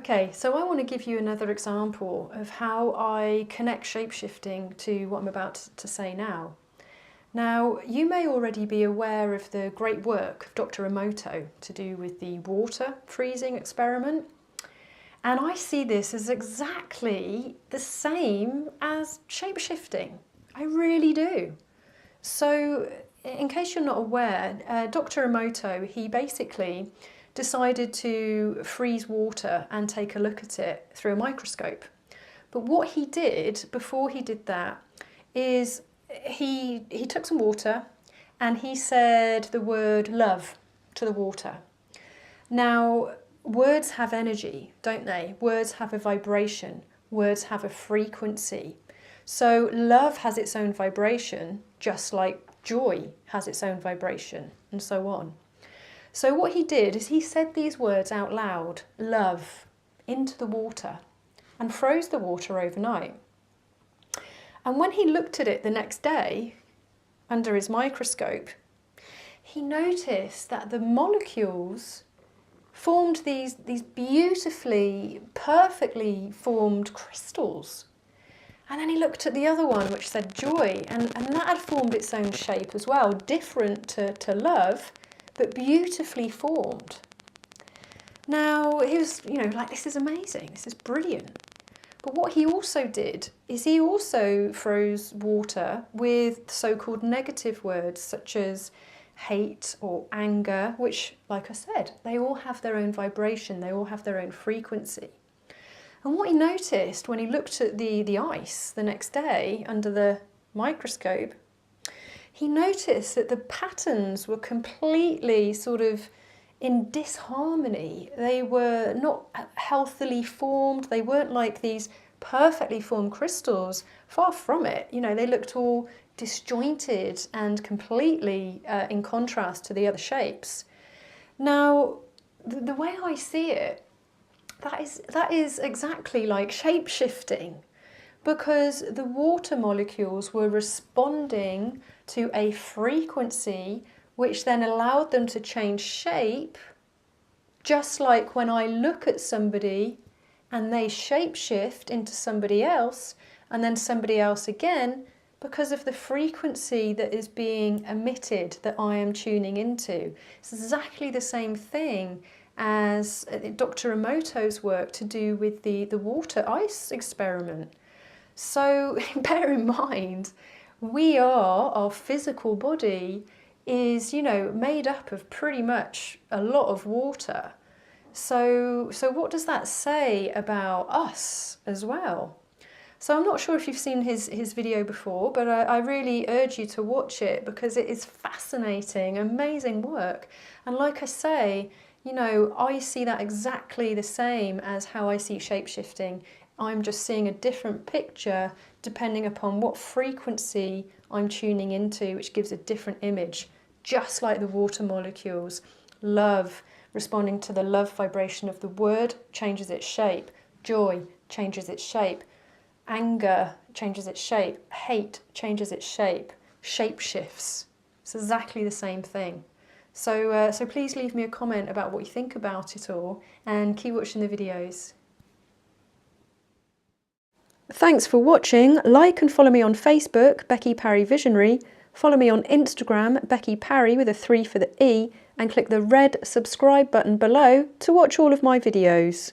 Okay, so I want to give you another example of how I connect shapeshifting to what I'm about to say now. Now, you may already be aware of the great work of Dr Emoto to do with the water freezing experiment. And I see this as exactly the same as shapeshifting. I really do. So, in case you're not aware, Dr Emoto, he basically decided to freeze water and take a look at it through a microscope. But what he did before he did that is he took some water and he said the word love to the water. Now, words have energy, don't they? Words have a vibration. Words have a frequency. So love has its own vibration, just like joy has its own vibration, and so on. So what he did is he said these words out loud, love, into the water, and froze the water overnight. And when he looked at it the next day, under his microscope, he noticed that the molecules formed these beautifully, perfectly formed crystals. And then he looked at the other one, which said joy, and that had formed its own shape as well, different to love, but beautifully formed. Now, he was, like, this is amazing, this is brilliant. But what he also did is he also froze water with so-called negative words, such as hate or anger, which, like I said, they all have their own vibration, they all have their own frequency. And what he noticed when he looked at the ice the next day under the microscope, he noticed that the patterns were completely sort of in disharmony. They were not healthily formed. They weren't like these perfectly formed crystals. Far from it. They looked all disjointed and completely in contrast to the other shapes. Now, the way I see it, that is exactly like shape-shifting, because the water molecules were responding to a frequency which then allowed them to change shape, just like when I look at somebody and they shape-shift into somebody else and then somebody else again, because of the frequency that is being emitted that I am tuning into. It's exactly the same thing as Dr Emoto's work to do with the water ice experiment. So bear in mind, our physical body is, made up of pretty much a lot of water. So what does that say about us as well? So I'm not sure if you've seen his video before, but I really urge you to watch it because it is fascinating, amazing work. And like I say, I see that exactly the same as how I see shapeshifting. I'm just seeing a different picture depending upon what frequency I'm tuning into, which gives a different image, just like the water molecules. Love, responding to the love vibration of the word, changes its shape. Joy changes its shape. Anger changes its shape. Hate changes its shape. Shape shifts. It's exactly the same thing. So please leave me a comment about what you think about it all and keep watching the videos. Thanks for watching. Like and follow me on Facebook, Becky Parry Visionary. Follow me on Instagram, Becky Parry with a 3 for the E, and click the red subscribe button below to watch all of my videos.